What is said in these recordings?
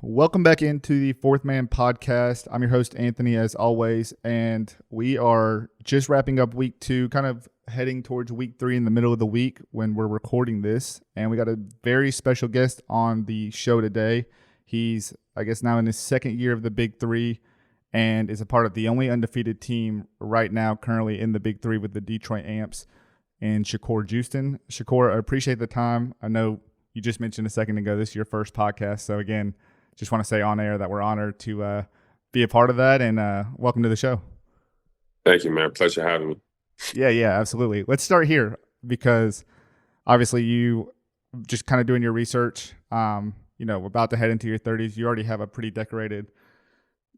Welcome back into the Fourth Man podcast. I'm your host, Anthony, as always, and we are just wrapping up week 2, kind of heading towards week 3 in the middle of the week when we're recording this. And we got a very special guest on the show today. He's, I guess, now in his second year of the Big 3 and is a part of the only undefeated team right now currently in the Big 3 with the Detroit Amps and Shakur Juiston. Shakur, I appreciate the time. I know you just mentioned a second ago this is your first podcast, so again, just want to say on air that we're honored to be a part of that, and welcome to the show. Thank you, man. Pleasure having me. Yeah, absolutely. Let's start here because obviously you just kind of doing your research, about to head into your 30s. You already have a pretty decorated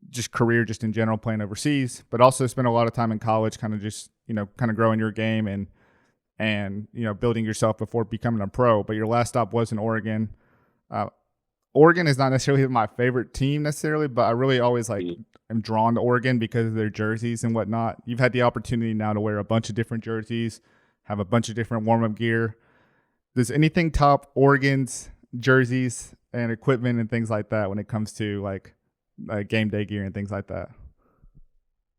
just career just in general playing overseas, but also spent a lot of time in college kind of just, kind of growing your game and building yourself before becoming a pro. But your last stop was in Oregon. Oregon is not necessarily my favorite team necessarily, but I really always am drawn to Oregon because of their jerseys and whatnot. You've had the opportunity now to wear a bunch of different jerseys, have a bunch of different warm-up gear. Does anything top Oregon's jerseys and equipment and things like that when it comes to like game day gear and things like that?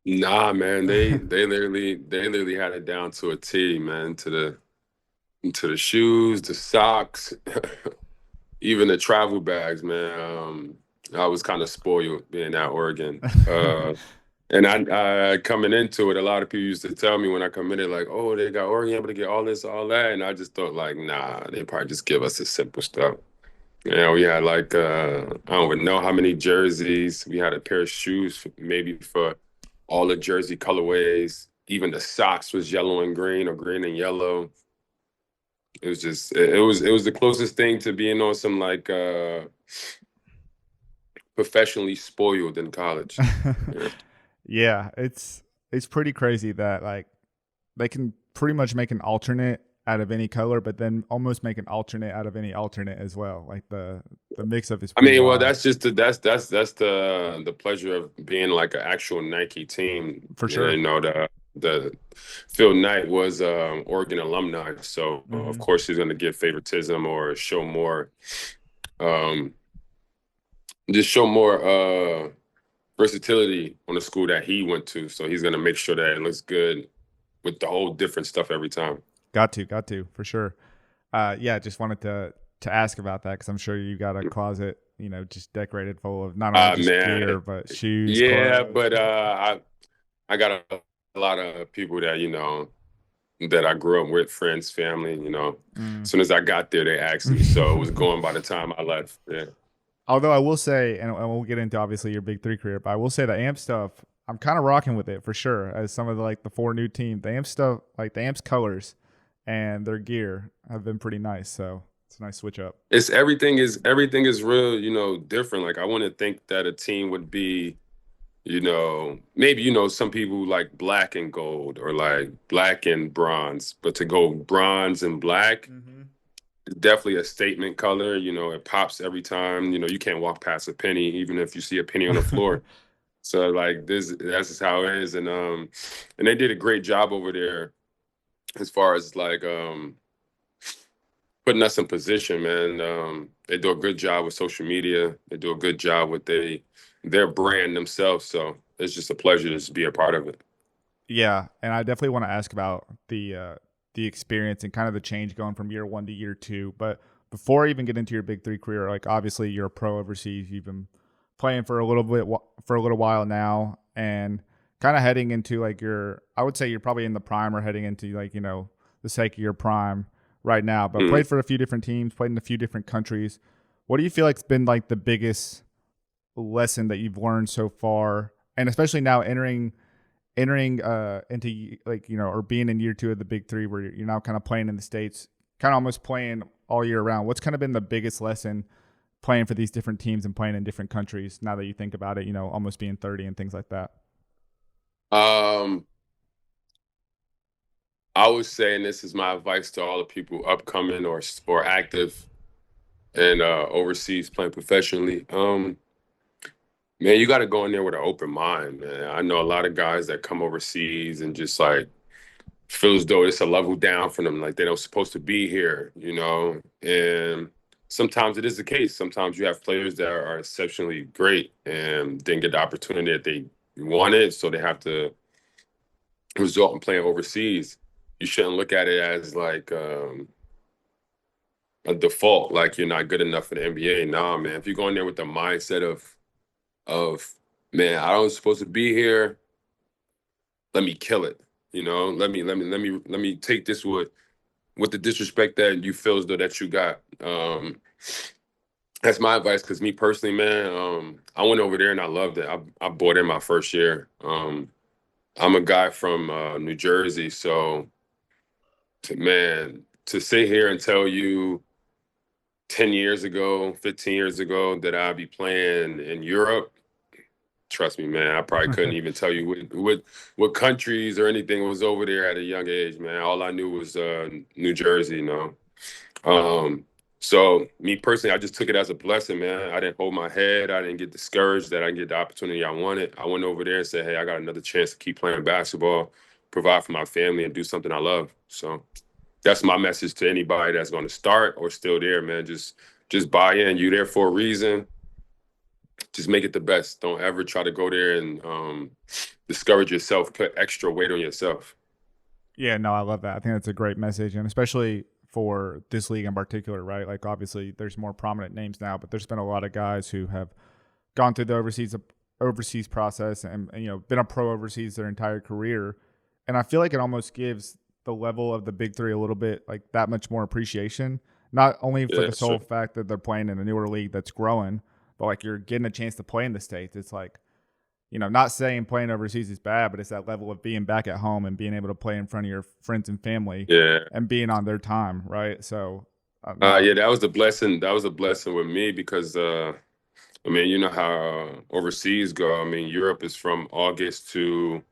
Nah, man. They literally had it down to a T, man. To the shoes, the socks. Even the travel bags, man. I was kind of spoiled being at Oregon. And I coming into it, a lot of people used to tell me when I come in it, like, oh, they got Oregon able to get all this, all that. And I just thought, like, nah, they probably just give us the simple stuff. We had I don't even know how many jerseys. We had a pair of shoes, maybe for all the jersey colorways. Even the socks was yellow and green or green and yellow. It was just it was the closest thing to being on some professionally spoiled in college. Yeah, it's pretty crazy that like they can pretty much make an alternate out of any color, but then almost make an alternate out of any alternate as well. Like the mix up is. Well, that's just that's the pleasure of being like an actual Nike team. For sure. The Phil Knight was Oregon alumni, so of course he's going to give favoritism or show more, versatility on the school that he went to. So he's going to make sure that it looks good with the whole different stuff every time. Got to for sure. Just wanted to ask about that because I'm sure you got a closet, just decorated full of not only just gear but shoes. Yeah, clothes. But I got a lot of people that that I grew up with, friends, family. As soon as I got there, they asked me, so it was going by the time I left. Yeah. Although I will say, and we'll get into obviously your Big 3 career, but I will say the Amp stuff, I'm kind of rocking with it for sure. As some of the 4 new teams, the Amp stuff, like the Amps colors and their gear have been pretty nice. So it's a nice switch up. Everything is real, different. Like I wouldn't think that a team would be, maybe, some people like black and gold or like black and bronze, but to go bronze and black, it's definitely a statement color. It pops every time. You can't walk past a penny, even if you see a penny on the floor. So like that's just how it is. And they did a great job over there as far as putting us in position, man. They do a good job with social media. They do a good job with their brand themselves. So it's just a pleasure to just be a part of it. Yeah, and I definitely want to ask about the experience and kind of the change going from year 1 to year 2. But before I even get into your Big 3 career, like obviously you're a pro overseas. You've been playing for a little while now, and kind of heading into I would say you're probably in the prime or heading into the sake of your prime right now. But played for a few different teams, played in a few different countries. What do you feel like's been like the biggest lesson that you've learned so far, and especially now entering into or being in year 2 of the Big 3 where you're now kind of playing in the States, kind of almost playing all year round? What's kind of been the biggest lesson playing for these different teams and playing in different countries now that you think about it, almost being 30 and things like that? I would say, and this is my advice to all the people upcoming or active and overseas playing professionally, man, you got to go in there with an open mind, man. I know a lot of guys that come overseas and just feel as though it's a level down for them, like they don't supposed to be here, And sometimes it is the case. Sometimes you have players that are exceptionally great and didn't get the opportunity that they wanted, so they have to result in playing overseas. You shouldn't look at it as like a default, like you're not good enough for the NBA. Nah, man. If you go in there with the mindset of man, I don't supposed to be here. Let me kill it. Let me take this with the disrespect that you feel as though that you got. That's my advice. Because me personally, man, I went over there and I loved it. I bought in my first year. I'm a guy from New Jersey, so to sit here and tell you 10 years ago, 15 years ago that I'd be playing in Europe, trust me, man, I probably couldn't even tell you what countries or anything was over there at a young age, man. All I knew was New Jersey, Um, so me personally, I just took it as a blessing, man. I didn't hold my head. I didn't get discouraged that I didn't get the opportunity I wanted. I went over there and said, hey, I got another chance to keep playing basketball, provide for my family, and do something I love. So that's my message to anybody that's going to start or still there, man. Just buy in. You're there for a reason. Just make it the best. Don't ever try to go there and discourage yourself, put extra weight on yourself. Yeah, no, I love that. I think that's a great message, and especially for this league in particular, right? Like, obviously, there's more prominent names now, but there's been a lot of guys who have gone through the overseas process and been a pro overseas their entire career, and I feel like it almost gives the level of the big three a little bit like that much more appreciation. Not only for Yeah, the sure. sole fact that they're playing in a newer league that's growing, but like you're getting a chance to play in the States. It's like, not saying playing overseas is bad, but it's that level of being back at home and being able to play in front of your friends and family Yeah. and being on their time, right? So, no, Yeah, that was the blessing. That was a blessing with me because I mean, you know how overseas go. I mean, Europe is from August to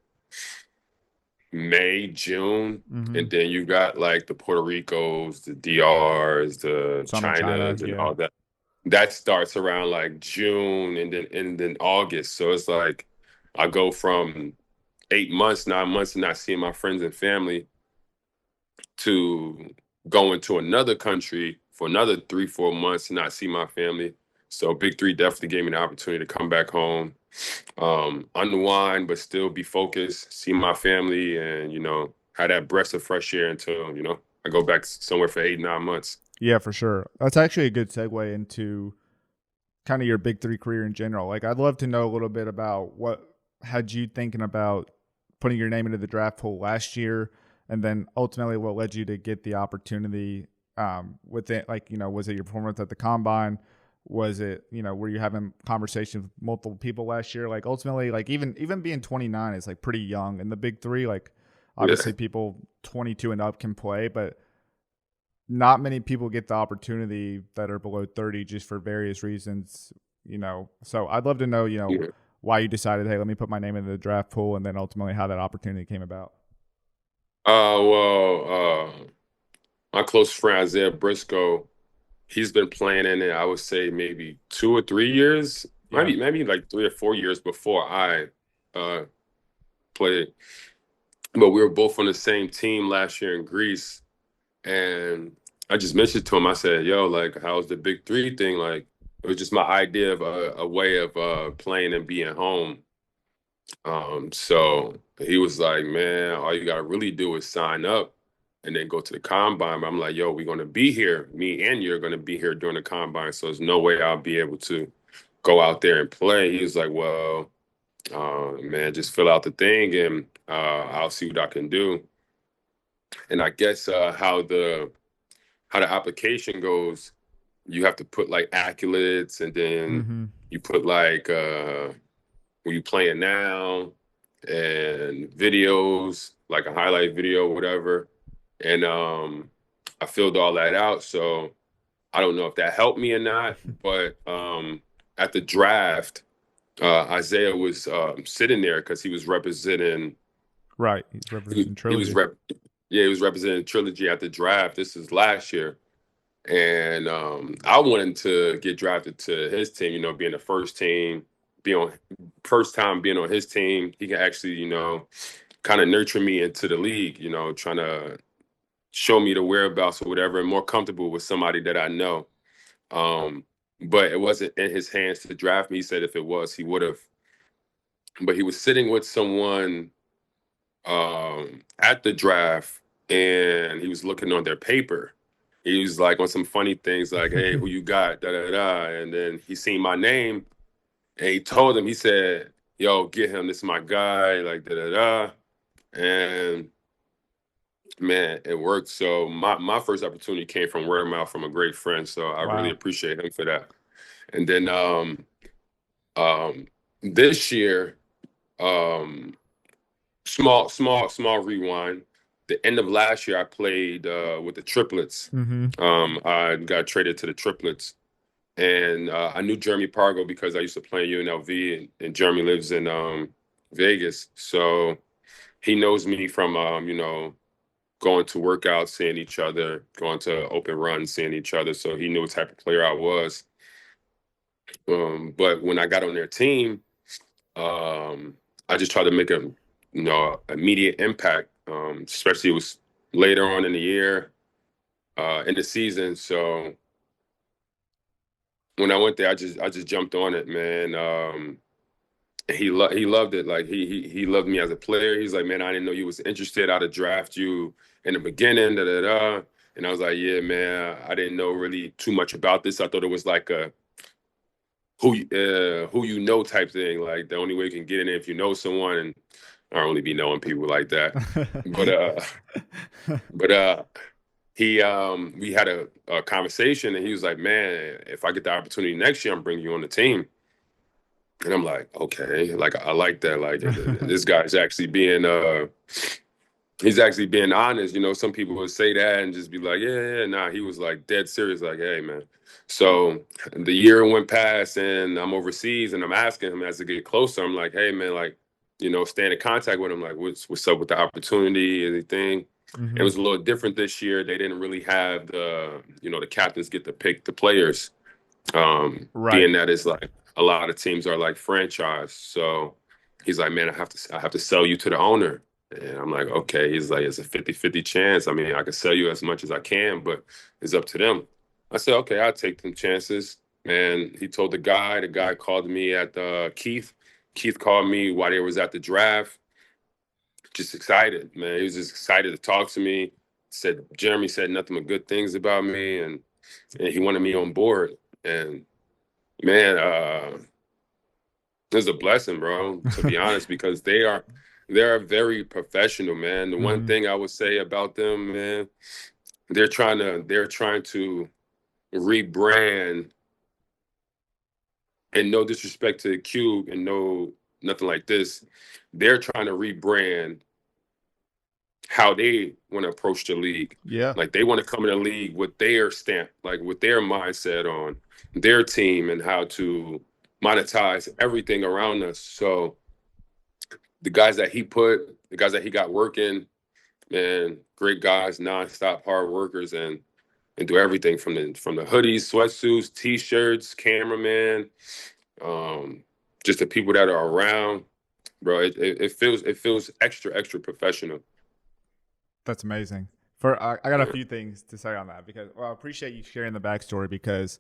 May, June, hmm and then you got like the Puerto Ricos, the DRs, the some in China, Chinas, and yeah, all that. That starts around like June and then August. So it's like I go from 8 months, 9 months, of not seeing my friends and family to going to another country for another 3, 4 months and not see my family. So Big Three definitely gave me the opportunity to come back home, unwind, but still be focused, see my family, and have that breath of fresh air until I go back somewhere for 8, 9 months. yeah, for sure. That's actually a good segue into kind of your big three career in general. Like, I'd love to know a little bit about what had you thinking about putting your name into the draft pool last year, and then ultimately what led you to get the opportunity with it. Like, was it your performance at the combine? Was it, were you having conversations with multiple people last year? Like, ultimately, like even being 29 is like pretty young in the big three. Like, Yeah. obviously people 22 and up can play, but not many people get the opportunity that are below 30 just for various reasons. So I'd love to know, Yeah. why you decided, hey, let me put my name into the draft pool, and then ultimately how that opportunity came about. My close friend Isaiah Briscoe, he's been playing in it, I would say maybe 2 or 3 years, Yeah. maybe like 3 or 4 years before I uh, played. But we were both on the same team last year in Greece. And I just mentioned to him, I said, yo, like, how's the Big Three thing? Like, it was just my idea of a way of playing and being home. So he was like, man, all you got to really do is sign up and then go to the combine. But I'm like, yo, we're going to be here. Me and you're going to be here during the combine. So there's no way I'll be able to go out there and play. He was like, well, man, just fill out the thing and I'll see what I can do. And I guess how the application goes, you have to put like accolades and then Mm-hmm. you put like where you playing now and videos, like a highlight video, whatever. And I filled all that out. So I don't know if that helped me or not, but at the draft, Isaiah was sitting there because he was representing. Right. He's He, representing he was Trilogy. rep. Yeah, he was representing Trilogy at the draft. This is last year, and I wanted to get drafted to his team. Being the first team, be on first time being on his team, he can actually kind of nurture me into the league. Trying to show me the whereabouts or whatever, and more comfortable with somebody that I know. But it wasn't in his hands to draft me. He said if it was, he would have. But he was sitting with someone at the draft, and he was looking on their paper. He was like on some funny things like, "Hey, who you got?" Da da da. And then he seen my name, and he told him. He said, "Yo, get him. This is my guy." Like da da da. And man, it worked. So my first opportunity came from word of mouth from a great friend. So I really Wow. appreciate him for that. And then um this year, um small rewind. The end of last year I played with the triplets. Mm-hmm. I got traded to the triplets. And I knew Jeremy Pargo because I used to play in UNLV, and Jeremy lives in Vegas. So he knows me from going to workouts, seeing each other, going to open runs, seeing each other. So he knew what type of player I was. But when I got on their team, I just tried to make a immediate impact. Especially it was later on in the year, in the season. So when I went there, I just jumped on it, man. He loved it. Like he loved me as a player. He's like, man, I didn't know you was interested. I'd have drafted you in the beginning, da da da. And I was like, yeah, man, I didn't know really too much about this. I thought it was like a who you know type thing. Like the only way you can get in it if you know someone. And I don't really be knowing people like that. But but he we had a conversation, and he was like, man, if I get the opportunity next year, I'm bringing you on the team. And I'm like, okay, like I like that. Like this guy's actually being he's actually being honest. Some people would say that and just be like, yeah. Nah, he was like dead serious, like, hey man. So the year went past, and I'm overseas, and I'm asking him as I get closer, I'm like, hey man, like, staying in contact with him, like what's up with the opportunity, anything. It Mm-hmm. was a little different this year. They didn't really have the captains get to pick the players, Right. being that it's like a lot of teams are like franchise. So he's like, man, I have to sell you to the owner. And I'm like, okay. He's like, it's a 50-50 chance. I mean, I can sell you as much as I can, but it's up to them. I said, okay, I'll take them chances. And he told the guy called me at Keith. Keith called me while they was at the draft. Just excited, man. He was just excited to talk to me. Said Jeremy said nothing but good things about me, and he wanted me on board. And man, it's a blessing, bro, to be honest, because they're very professional, man. The one Mm-hmm. thing I would say about them, man, they're trying to rebrand, and no disrespect to the Cube and no nothing like this. They're trying to rebrand how they want to approach the league. Yeah. Like they want to come in the league with their stamp, like with their mindset on their team and how to monetize everything around us. So the guys that he got working, man, great guys, nonstop hard workers, and do everything from the hoodies, sweatsuits, t-shirts, cameraman, um, just the people that are around, bro. It feels extra professional. That's amazing. I got a few things to say on that because I appreciate you sharing the backstory because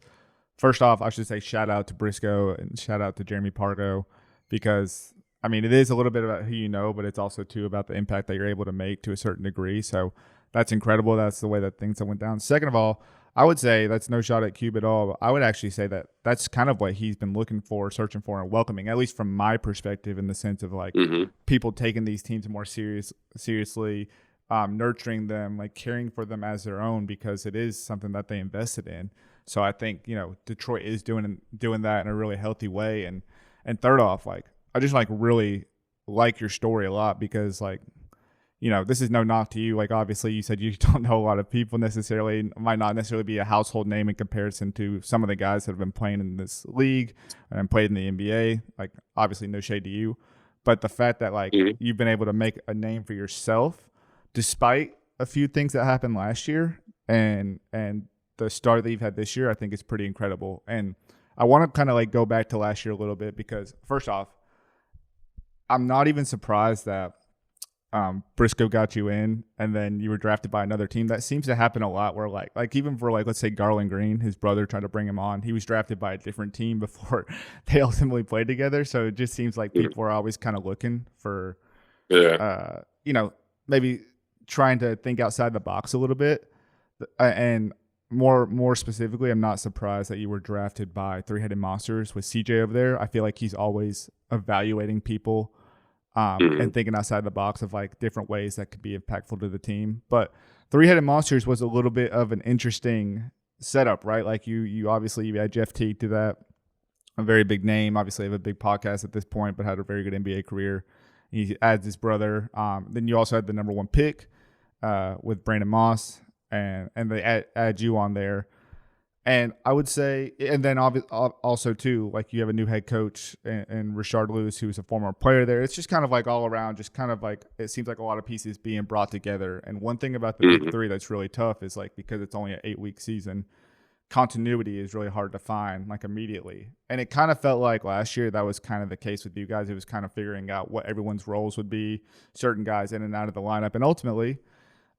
first off, I should say shout out to Briscoe and shout out to Jeremy Pargo because I mean it is a little bit about who you know, but it's also too about the impact that you're able to make to a certain degree. So that's incredible. That's the way that things went down. Second of all, I would say that's no shot at Cube at all. I would actually say that that's kind of what he's been looking for, searching for, and welcoming, at least from my perspective, in the sense of like Hmm. people taking these teams more seriously, nurturing them, like caring for them as their own because it is something that they invested in. So I think Detroit is doing that in a really healthy way. And third off, like I just like really like your story a lot because like this is no knock to you. Like obviously you said you don't know a lot of people necessarily, might not necessarily be a household name in comparison to some of the guys that have been playing in this league and played in the NBA. Like obviously no shade to you, but the fact that like Hmm. you've been able to make a name for yourself despite a few things that happened last year and the start that you've had this year, I think is pretty incredible. And I want to kind of like go back to last year a little bit because first off, I'm not even surprised that Briscoe got you in, and then you were drafted by another team. That seems to happen a lot. Where like even for like, let's say Garland Green, his brother tried to bring him on. He was drafted by a different team before they ultimately played together. So it just seems like people are always kind of looking for, maybe trying to think outside the box a little bit. And more specifically, I'm not surprised that you were drafted by Three Headed Monsters with CJ over there. I feel like he's always evaluating people. And thinking outside the box of like different ways that could be impactful to the team. But Three Headed Monsters was a little bit of an interesting setup, right? Like you obviously you had Jeff Teague to that, a very big name, obviously have a big podcast at this point, but had a very good NBA career. He adds his brother. Then you also had the number 1 pick with Brandon Moss, and they add you on there. And I would say, and then also too, like you have a new head coach and Rashard Lewis, who's a former player there. It's just kind of like all around, just kind of like, it seems like a lot of pieces being brought together. And one thing about the Big Three that's really tough is like, because it's only an 8-week season, continuity is really hard to find like immediately. And it kind of felt like last year that was kind of the case with you guys. It was kind of figuring out what everyone's roles would be, certain guys in and out of the lineup. And ultimately,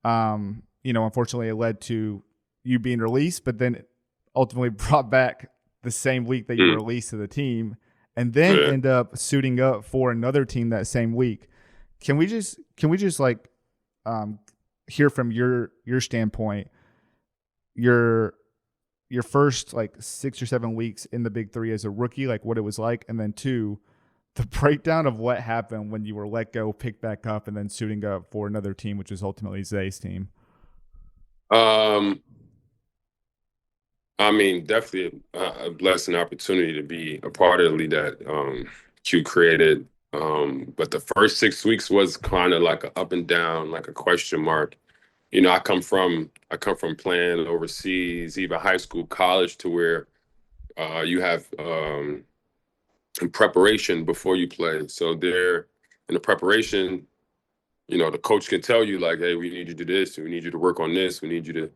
unfortunately it led to you being released, but then ultimately brought back the same week that you were released to the team, and then end up suiting up for another team that same week. Can we just like hear from your standpoint, your first like 6 or 7 weeks in the Big Three as a rookie, like what it was like, and then 2, the breakdown of what happened when you were let go, picked back up, and then suiting up for another team, which was ultimately Zay's team. I mean, definitely a blessing opportunity to be a part of the league that Q created. But the first 6 weeks was kind of like an up and down, like a question mark. I come from playing overseas, even high school, college, to where you have preparation before you play. So there, in the preparation, the coach can tell you like, hey, we need you to do this, we need you to work on this, we need you to.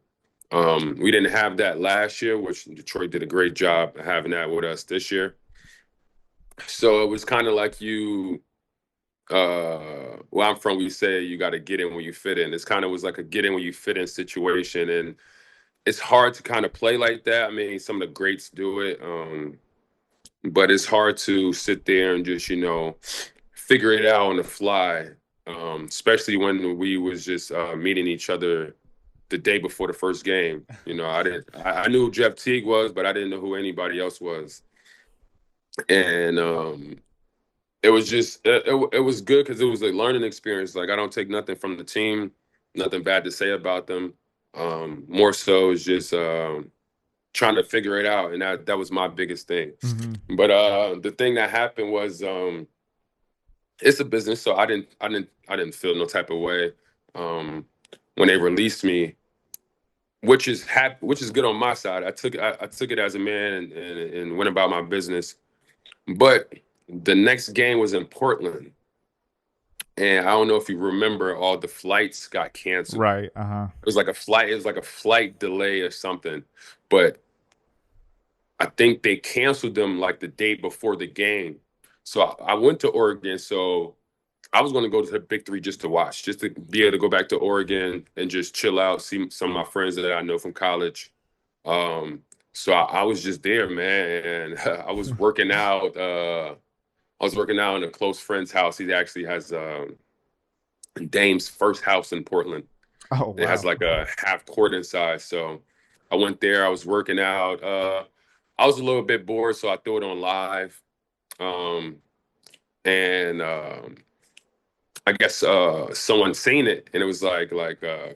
We didn't have that last year, which Detroit did a great job of having that with us this year. So it was kind of like where I'm from, we say you got to get in when you fit in. It's kind of was like a get in when you fit in situation. And it's hard to kind of play like that. I mean, some of the greats do it. But it's hard to sit there and just, figure it out on the fly. Especially when we was just meeting each other the day before the first game. I knew who Jeff Teague was, but I didn't know who anybody else was. And it was just, it was good because it was a learning experience. Like, I don't take nothing from the team, nothing bad to say about them. More so is just trying to figure it out. And that was my biggest thing. Mm-hmm. But the thing that happened was it's a business. So I didn't feel no type of way. When they released me, which is good on my side. I took it as a man and went about my business. But the next game was in Portland, and I don't know if you remember, all the flights got canceled. Right. It was like a flight delay or something. But I think they canceled them like the day before the game. So I went to Oregon. So I was going to go to the Big Three just to watch, just to be able to go back to Oregon and just chill out, see some of my friends that I know from college. So I was just there, man, and I was working out. I was working out in a close friend's house. He actually has Dame's first house in Portland. Oh, wow. It has like a half court inside. So I went there. I was working out. I was a little bit bored, so I threw it on live. I guess someone seen it, and it was like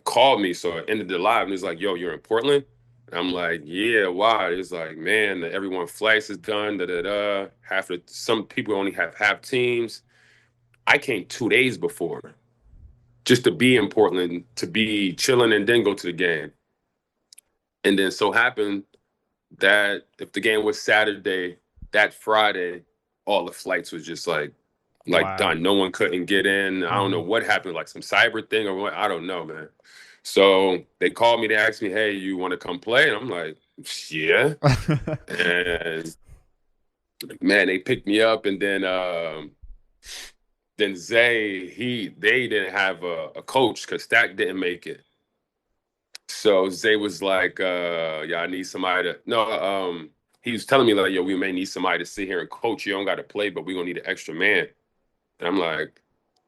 called me. So I ended the live, and it was like, yo, you're in Portland? And I'm like, yeah, why? It's like, man, everyone flights is done, some people only have half teams. I came 2 days before just to be in Portland, to be chilling and then go to the game. And then so happened that if the game was Saturday, that Friday, all the flights was just like wow. Done. No one couldn't get in. I don't know what happened, like some cyber thing or what. I don't know, man. So they called me. They asked me, hey, you want to come play? And I'm like, yeah. And man, they picked me up. And then then they didn't have a coach because Stack didn't make it. So Zay was like, yeah, I need somebody to he was telling me like, yo, we may need somebody to sit here and coach. You don't got to play, but we're gonna need an extra man. And I'm like,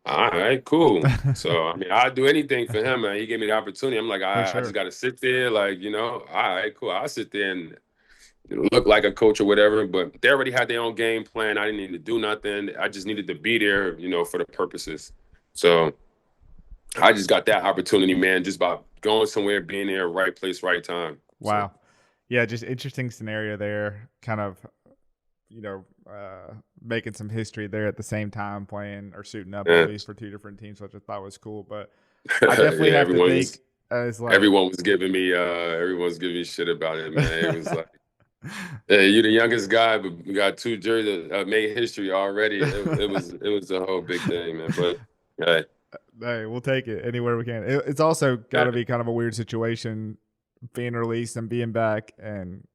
all right, cool. So I mean, I'd do anything for him, man. He gave me the opportunity. I'm like, For I sure. just got to sit there, like, all right, cool. I'll sit there and look like a coach or whatever. But they already had their own game plan. I didn't need to do nothing. I just needed to be there, for the purposes. So I just got that opportunity, man, just by going somewhere, being there, right place, right time. So. Wow. Yeah, just interesting scenario there. Kind of, making some history there at the same time, playing or suiting up at least for two different teams, which I thought was cool. But I definitely Yeah, have to think as like everyone's giving me shit about it, man. It was like, hey, you're the youngest guy, but we got two jerseys that made history already. It was a whole big thing, man. But hey, we'll take it anywhere we can. It's also got to be kind of a weird situation being released and being back, and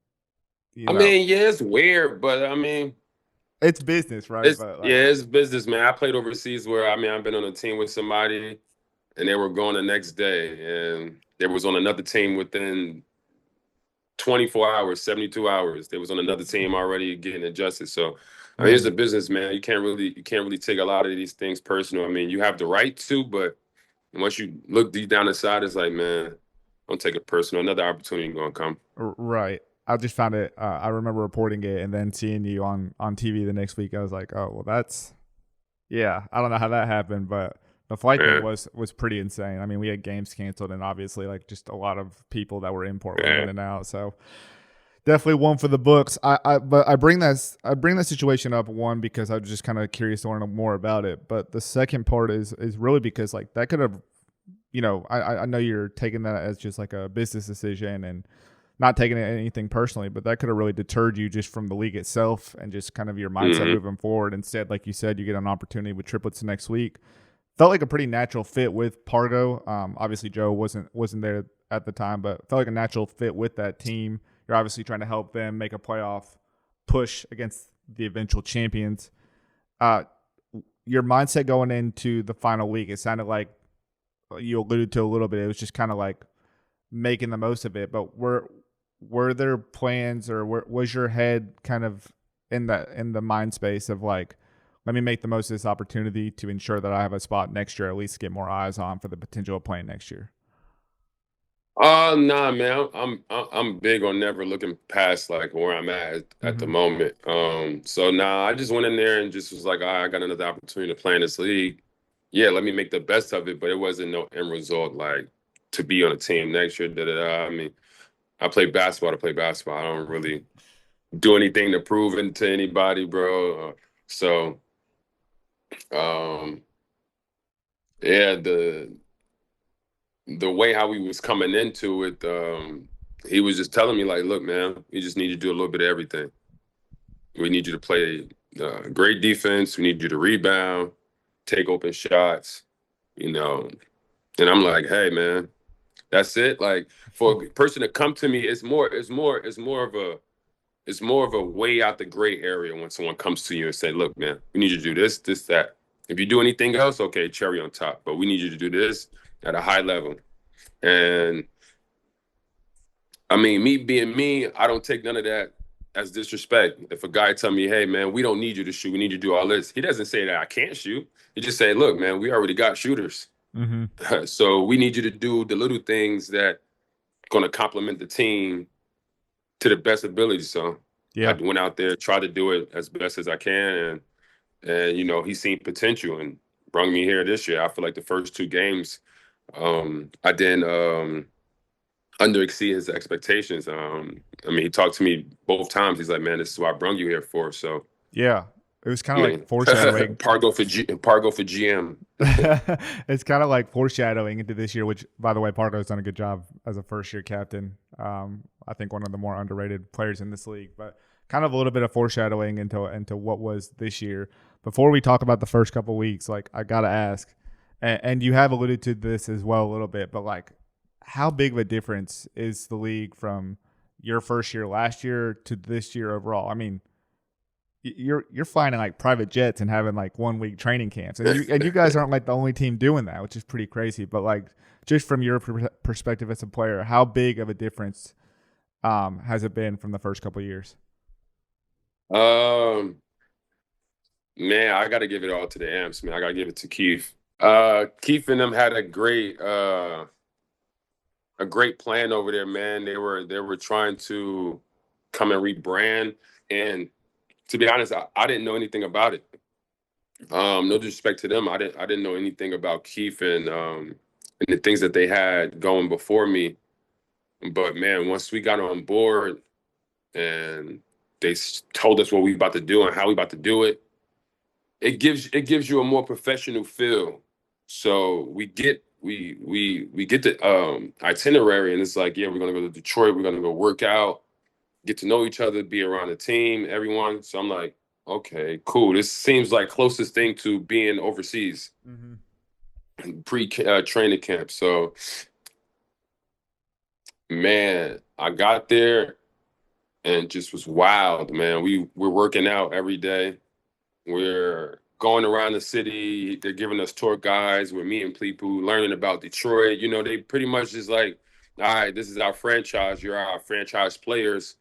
I mean, yeah, it's weird, but I mean, it's business, right? But it's business, man. I played overseas where I've been on a team with somebody, and they were going the next day, and they was on another team within 24 hours, 72 hours. They was on another team already getting adjusted. So I mean, it's a business, man. You can't really take a lot of these things personal. I mean, you have the right to, but once you look deep down inside, it's like, man, don't take it personal. Another opportunity gonna come. Right. I just found it. I remember reporting it and then seeing you on TV the next week. I was like, oh, well, that's, yeah. I don't know how that happened, but the flight thing was pretty insane. I mean, we had games canceled and obviously like just a lot of people that were in Portland in and out. So definitely one for the books. But I bring that situation up, one, because I was just kind of curious to learn more about it. But the second part is really because like that could have, I know you're taking that as just like a business decision and not taking it anything personally, but that could have really deterred you just from the league itself and just kind of your mindset moving forward. Instead, like you said, you get an opportunity with triplets next week. Felt like a pretty natural fit with Pargo. Obviously, Joe wasn't there at the time, but felt like a natural fit with that team. You're obviously trying to help them make a playoff push against the eventual champions. Your mindset going into the final week, it sounded like you alluded to a little bit. It was just kind of like making the most of it. But were there plans, or was your head kind of in the mind space of like, let me make the most of this opportunity to ensure that I have a spot next year, at least get more eyes on for the potential of playing next year? Nah, man. I'm big on never looking past like where I'm at the moment. So I just went in there and just was like, all right, I got another opportunity to play in this league. Yeah, let me make the best of it. But it wasn't no end result like to be on a team next year. I mean, I play basketball to play basketball. I don't really do anything to prove it to anybody, bro. So, yeah, the way how he was coming into it, he was just telling me like, look, man, we just need you to do a little bit of everything. We need you to play great defense. We need you to rebound, take open shots, And I'm like, hey, man, that's it. Like for a person to come to me, it's more of a way out the gray area when someone comes to you and say, look, man, we need you to do this, this, that. If you do anything else, okay, cherry on top. But we need you to do this at a high level. And I mean, me being me, I don't take none of that as disrespect. If a guy tell me, hey, man, we don't need you to shoot. We need you to do all this. He doesn't say that I can't shoot. He just say, look, man, we already got shooters. So we need you to do the little things that going to complement the team to the best ability. So I went out there, tried to do it as best as I can. And he's seen potential and brought me here this year. I feel like the first two games, I didn't under exceed his expectations. I mean, he talked to me both times. He's like, man, this is what I brought you here for. So yeah, it was kind of like foreshadowing. Pargo for GM. It's kind of like foreshadowing into this year, which, by the way, Pargo's done a good job as a first-year captain. I think one of the more underrated players in this league, but kind of a little bit of foreshadowing into what was this year. Before we talk about the first couple of weeks, like I gotta ask, and you have alluded to this as well a little bit, but like, how big of a difference is the league from your first year last year to this year overall? I mean, you're flying in like private jets and having like 1 week training camps, and you guys aren't like the only team doing that, which is pretty crazy. But like just from your perspective as a player, how big of a difference has it been from the first couple of years? Um, Man, I got to give it all to the Amps, man. I got to give it to Keith. Keith and them had a great plan over there, man. They were trying to come and rebrand, and to be honest, I didn't know anything about it. No disrespect to them, I didn't know anything about Keith and the things that they had going before me. But man, once we got on board and they told us what we about to do and how we about to do it, it gives you a more professional feel. So we get the itinerary, and it's like, yeah, we're gonna go to Detroit, we're gonna go work out, get to know each other, be around the team, everyone. So I'm like, okay, cool. This seems like closest thing to being overseas, pre training camp. So man, I got there and just was wild, man. We're working out every day. We're going around the city. They're giving us tour guides. We're meeting people, learning about Detroit. You know, they pretty much just like, all right, this is our franchise. You're our franchise players.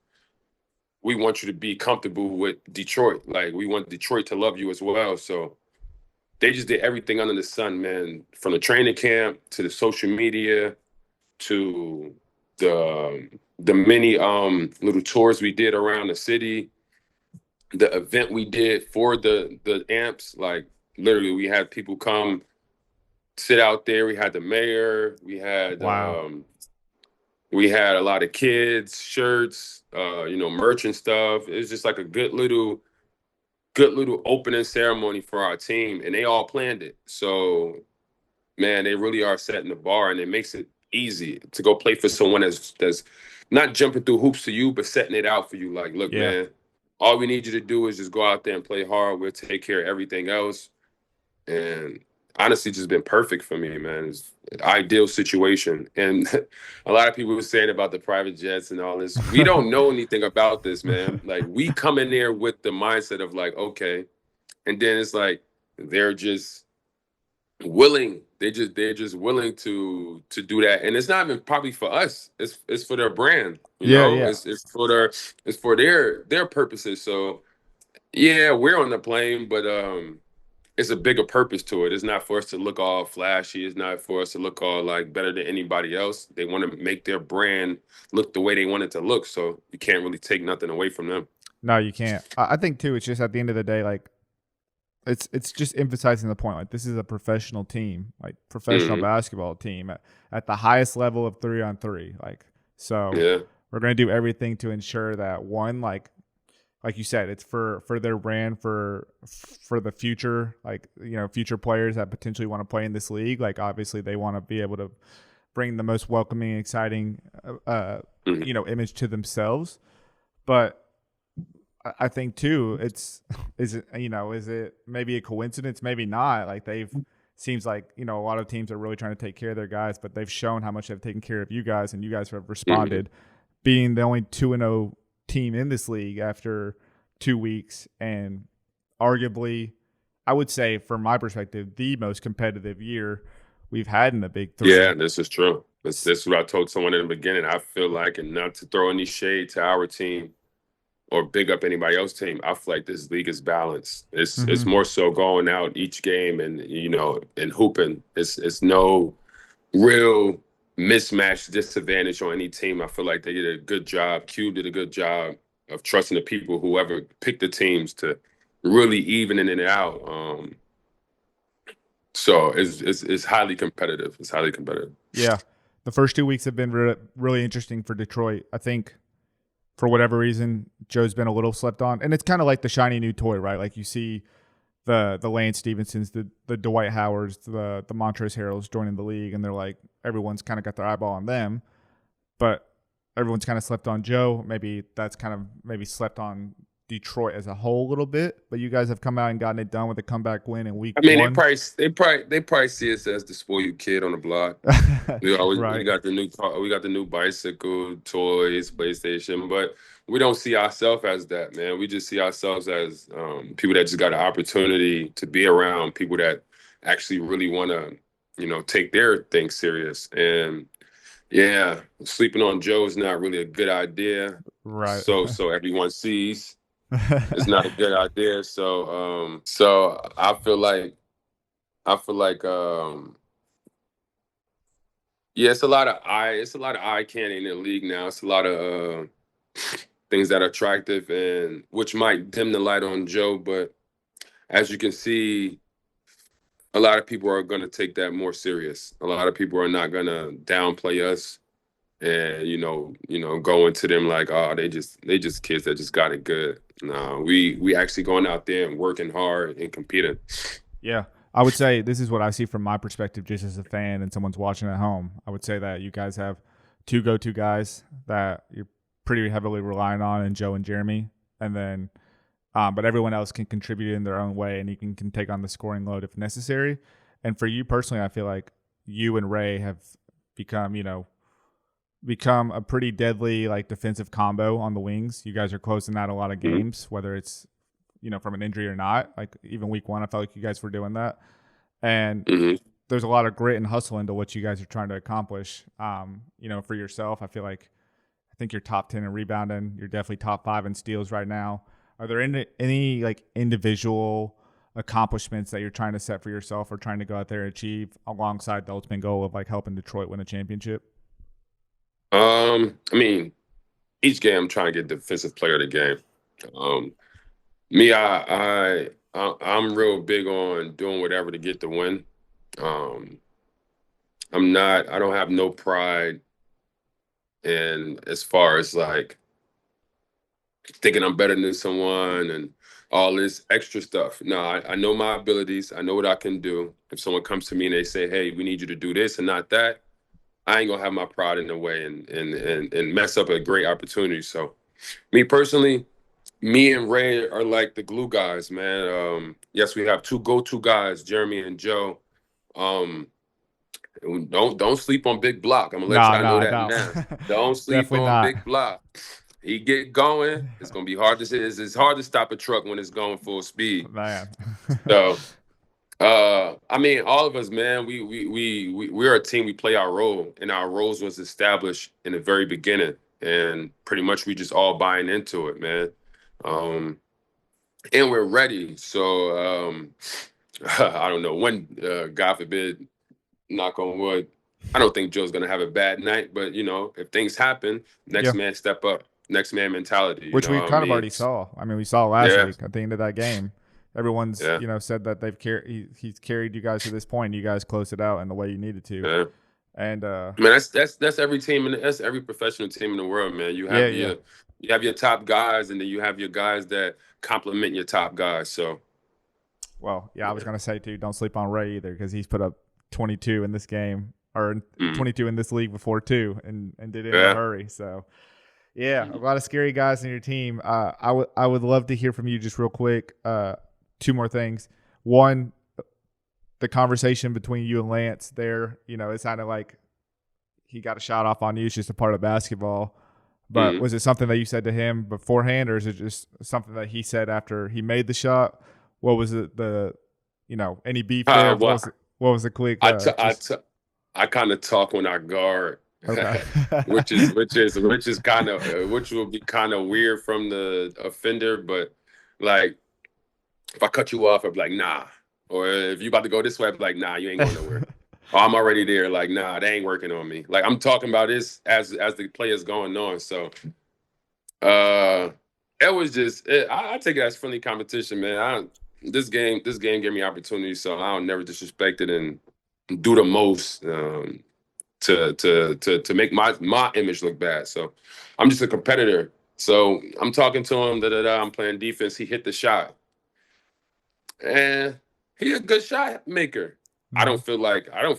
We want you to be comfortable with Detroit. Like, we want Detroit to love you as well. So they just did everything under the sun, man, from the training camp to the social media to the many little tours we did around the city, the event we did for the amps. Like, literally, we had people come sit out there. We had the mayor. Wow. We had a lot of kids shirts, merch and stuff. It was just like a good little opening ceremony for our team, and they all planned it. So man, they really are setting the bar, and it makes it easy to go play for someone that's not jumping through hoops to you, but setting it out for you. Like, look, Yeah. man, all we need you to do is just go out there and play hard. We'll take care of everything else. And honestly, just been perfect for me, man. It's an ideal situation. And a lot of people were saying about the private jets and all this. We don't know anything about this, man. Like, we come in there with the mindset of like, okay, and then it's like they're just willing. They're just willing to do that, and it's not even probably for us. It's for their brand. Yeah, yeah. It's for their purposes. So yeah, we're on the plane, but it's a bigger purpose to it. It's not for us to look all flashy. It's not for us to look all like better than anybody else. They want to make their brand look the way they want it to look. So you can't really take nothing away from them. No, you can't. I think too. It's just at the end of the day, like it's just emphasizing the point. Like, this is a professional team, like professional Mhm. basketball team at the highest level of 3-on-3. Like, so Yeah. we're going to do everything to ensure that, one, like you said, it's for their brand, for the future, like, future players that potentially want to play in this league. Like, obviously they want to be able to bring the most welcoming, exciting, Mhm. image to themselves. But I think too, is it maybe a coincidence? Maybe not. Like, seems like, a lot of teams are really trying to take care of their guys, but they've shown how much they've taken care of you guys, and you guys have Mhm. responded, being the only 2-0 team in this league after 2 weeks, and arguably, I would say, from my perspective, the most competitive year we've had in the Big Yeah, Three. this is true. This is what I told someone in the beginning. I feel like, and not to throw any shade to our team or big up anybody else's team, I feel like this league is balanced. It's Mm-hmm. more so going out each game and and hooping. It's no real mismatch disadvantage on any team. I feel like they did a good job. Cube did a good job of trusting the people, whoever picked the teams, to really evening it out. So it's highly competitive. It's highly competitive. Yeah, the first 2 weeks have been really interesting for Detroit. I think for whatever reason, Joe's been a little slept on, and it's kind of like the shiny new toy, right? Like, you see the Lance Stevensons, the Dwight Howards, the Montrezl Harrells joining the league, and they're like, everyone's kind of got their eyeball on them, but everyone's kind of slept on Joe. Maybe that's kind of maybe slept on Detroit as a whole a little bit, but you guys have come out and gotten it done with a comeback win in week I mean, they one. probably they probably see us as the spoiled kid on the block. We Right. got the new car, we got the new bicycle, toys, PlayStation, but we don't see ourselves as that, man. We just see ourselves as people that just got an opportunity to be around people that actually really want to, take their thing serious. And yeah, sleeping on Joe is not really a good idea. Right. So everyone sees it's not a good idea. So I feel like yeah, it's a lot of eye candy in the league now. It's a lot of things that are attractive and which might dim the light on Joe, but as you can see, a lot of people are going to take that more serious. A lot of people are not going to downplay us and go into them like, oh, they just kids that just got it good. No, we actually going out there and working hard and competing. Yeah. I would say this is what I see from my perspective, just as a fan and someone's watching at home. I would say that you guys have two go-to guys that you're pretty heavily relying on, in Joe and Jeremy, and then, but everyone else can contribute in their own way, and you can take on the scoring load if necessary. And for you personally, I feel like you and Ray have become, become a pretty deadly like defensive combo on the wings. You guys are closing out a lot of games, whether it's from an injury or not. Like even week one, I felt like you guys were doing that. And Mm-hmm. there's a lot of grit and hustle into what you guys are trying to accomplish. For yourself, I think you're top 10 in rebounding. You're definitely top 5 in steals right now. Are there any like individual accomplishments that you're trying to set for yourself or trying to go out there and achieve alongside the ultimate goal of like helping Detroit win a championship? I mean, each game I'm trying to get defensive player of the game. Um, Me, I'm real big on doing whatever to get the win. Um, I don't have no pride in as far as like thinking I'm better than someone and all this extra stuff. No, I know my abilities. I know what I can do. If someone comes to me and they say, "Hey, we need you to do this and not that," I ain't gonna have my pride in the way and mess up a great opportunity. So, me personally, me and Ray are like the glue guys, man. Yes, we have two go-to guys, Jeremy and Joe. Um, don't sleep on Big Block. I'm gonna let No, y'all know no, that no. now. Don't sleep Definitely on not. Big Block. He get going. It's gonna be hard to say. It's hard to stop a truck when it's going full speed. Man. So, I mean, all of us, man, we're a team. We play our role, and our roles was established in the very beginning, and pretty much we just all buying into it, man. Um, and we're ready. So I don't know when, God forbid, knock on wood. I don't think Joe's gonna have a bad night, but if things happen, next Yeah. man step up, next man mentality. You Which know we what I kind of mean? already saw. I mean, we saw last Yeah, week at the end of that game. Everyone's, yeah, said that he's carried you guys to this point. You guys closed it out in the way you needed to. yeah. And I mean, that's every team, and that's every professional team in the world, man. yeah, yeah. You have your top guys, and then you have your guys that complement your top guys. So Well, yeah, I was yeah. gonna say too, don't sleep on Ray either because he's put up 22 in this game or Mm, 22 in this league before too, and did it in a yeah. hurry. So yeah, a lot of scary guys in your team. I would love to hear from you just real quick. Two more things. One, the conversation between you and Lance there. It sounded like he got a shot off on you. It's just a part of basketball. But Mm. was it something that you said to him beforehand, or is it just something that he said after he made the shot? What was it? Any beef there? Well, What was the quick? I t- I Just t- I kind of talk when I guard, okay. which is kind of which will be kind of weird from the offender, but like if I cut you off, I'd be like, nah. Or if you about to go this way, I'd be like, nah, you ain't going nowhere. Oh, I'm already there. Like, nah, they ain't working on me. Like I'm talking about this as the play is going on. So uh it was just I take it as friendly competition, man. This game gave me opportunity, so I don't never disrespect it and do the most to make my image look bad. So I'm just a competitor. So I'm talking to him, I'm playing defense. He hit the shot. And he a good shot maker. Mhm. I don't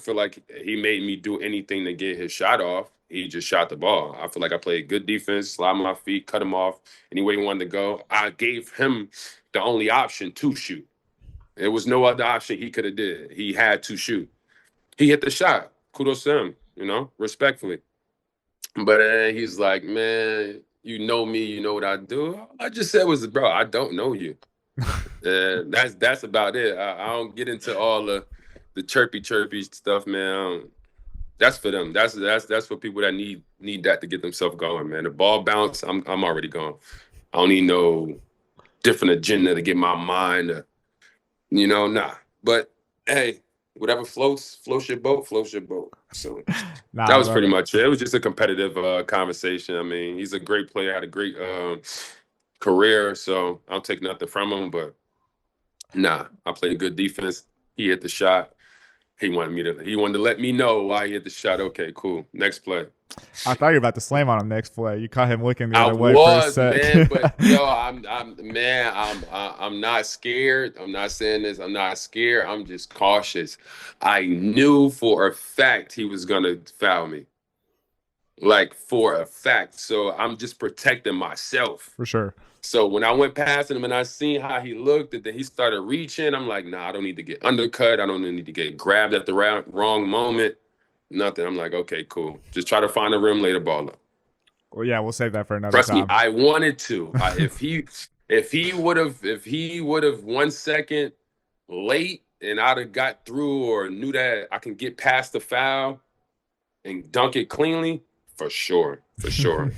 feel like he made me do anything to get his shot off. He just shot the ball. I feel like I played good defense, slide my feet, cut him off any way he wanted to go. I gave him the only option to shoot. There was no other option he could have did. He had to shoot. He hit the shot. Kudos to him, respectfully. But he's like, man, you know me, you know what I do. All I just said was, bro, I don't know you. That's about it. I don't get into all the chirpy stuff, man. That's for them. That's for people that need that to get themselves going, man. The ball bounce, I'm already gone. I don't need no different agenda to get my mind, nah. But hey, whatever floats your boat, floats your boat. So Nah, that I was love pretty it. much it. It was just a competitive conversation. I mean, he's a great player, had a great career, so I'll take nothing from him. But nah, I played good defense. He hit the shot. He wanted to let me know why he hit the shot. Okay, cool. Next play. I thought you were about to slam on him next play. You caught him looking the I other way for a was, sec. man, but yo, I'm not scared. I'm not saying this. I'm not scared. I'm just cautious. I knew for a fact he was gonna foul me, like for a fact. So I'm just protecting myself. For sure. So when I went past him and I seen how he looked, and then he started reaching, I'm like, nah, I don't need to get undercut. I don't need to get grabbed at the wrong moment. Nothing. I'm like, okay, cool. Just try to find a rim, lay the ball up. Well, yeah, we'll save that for another Trust me, time. I wanted to. If he would have 1 second late and I'd have got through or knew that I can get past the foul and dunk it cleanly, for sure, for sure,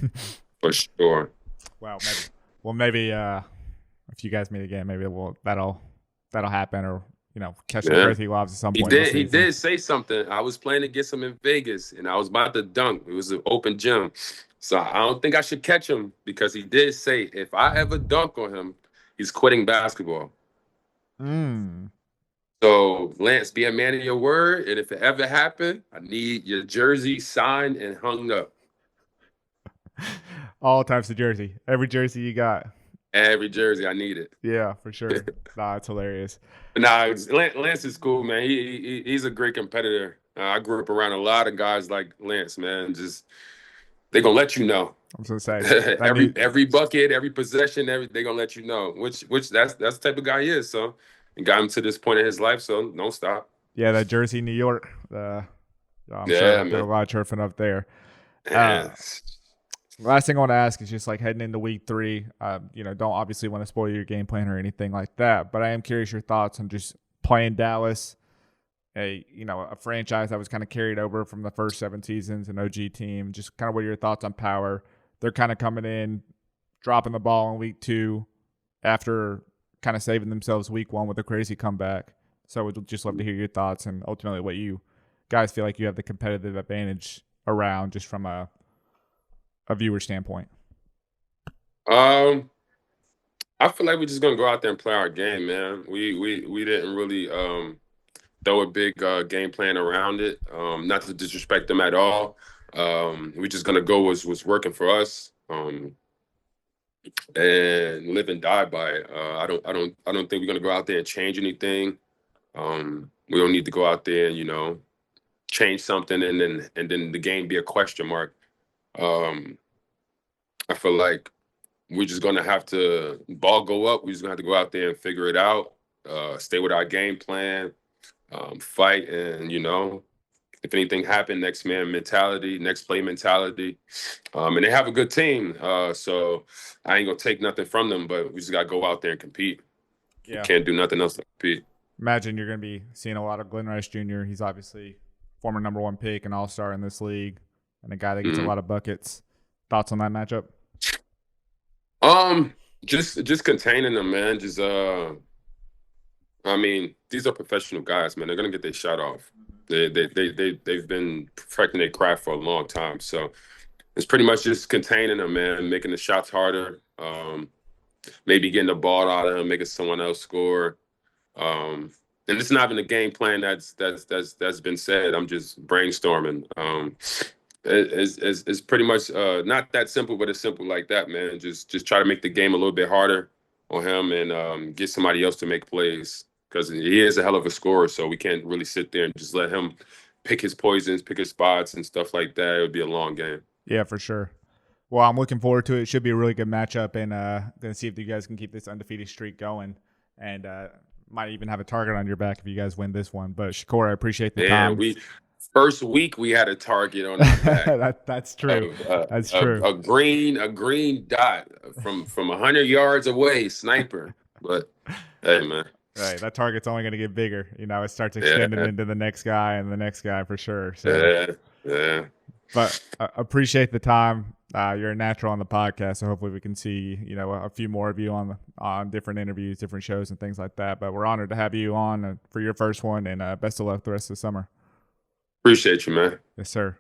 for sure. Well, maybe if you guys meet again, maybe that'll happen, or catch some Yeah. earthy lobs at some He point in the did. He season. did say something. I was playing against him in Vegas, and I was about to dunk. It was an open gym, so I don't think I should catch him because he did say if I ever dunk on him, he's quitting basketball. Mm. So Lance, be a man of your word, and if it ever happened, I need your jersey signed and hung up. All types of jersey. Every jersey you got. Every jersey, I need it. Yeah, for sure. Nah, it's hilarious. Nah, Lance is cool, man. He's a great competitor. I grew up around a lot of guys like Lance, man. Just they gonna let you know. I was gonna say every bucket, every possession, they gonna let you know. Which that's the type of guy he is. So and got him to this point in his life. So don't stop. yeah, that Jersey, New York. I'm Yeah, sure there are a man. lot of chirping up there. Yeah. Last thing I want to ask is just like heading into week 3. Don't obviously want to spoil your game plan or anything like that, but I am curious your thoughts on just playing Dallas, a franchise that was kind of carried over from the first 7 seasons, an OG team. Just kind of what are your thoughts on Power? They're kind of coming in, dropping the ball in week 2 after kind of saving themselves week 1 with a crazy comeback. So we'd just love to hear your thoughts and ultimately what you guys feel like you have the competitive advantage around just from a viewer standpoint. I feel like we're just gonna go out there and play our game, man. We didn't really throw a big game plan around it. Not to disrespect them at all. We're just gonna go what's working for us. And live and die by it. I don't think we're gonna go out there and change anything. We don't need to go out there and change something and then the game be a question mark. I feel like we're just gonna have to ball go up. We're just gonna have to go out there and figure it out. Stay with our game plan, fight, and if anything happened, next man mentality, next play mentality. And they have a good team. So I ain't gonna take nothing from them, but we just gotta go out there and compete. Yeah. Can't do nothing else to compete. Imagine you're going to be seeing a lot of Glenn Rice Jr. He's obviously former number 1 pick and all-star in this league and a guy that gets a lot of buckets. Thoughts on that matchup? Just containing them, man. Just I mean, these are professional guys, man. They're gonna get their shot off. They've been perfecting their craft for a long time. So it's pretty much just containing them, man, making the shots harder. Maybe getting the ball out of them, making someone else score. And it's not even a game plan that's been said. I'm just brainstorming. It's pretty much not that simple, but it's simple like that, man. Just try to make the game a little bit harder on him and get somebody else to make plays because he is a hell of a scorer. So we can't really sit there and just let him pick his poisons, pick his spots, and stuff like that. It would be a long game. Yeah, for sure. Well, I'm looking forward to it. It should be a really good matchup, and going to see if you guys can keep this undefeated streak going, and might even have a target on your back if you guys win this one. But Shakur, I appreciate the time. First week we had a target on our back. That's true. That's A, true. a green dot from 100 yards away, sniper. But hey, man. Right, that target's only going to get bigger. You know, it starts extending Yeah, into the next guy and the next guy for sure. So, yeah. but appreciate the time. You're a natural on the podcast, so hopefully we can see a few more of you on different interviews, different shows, and things like that. But we're honored to have you on for your first one, and best of luck the rest of the summer. Appreciate you, man. Yes, sir.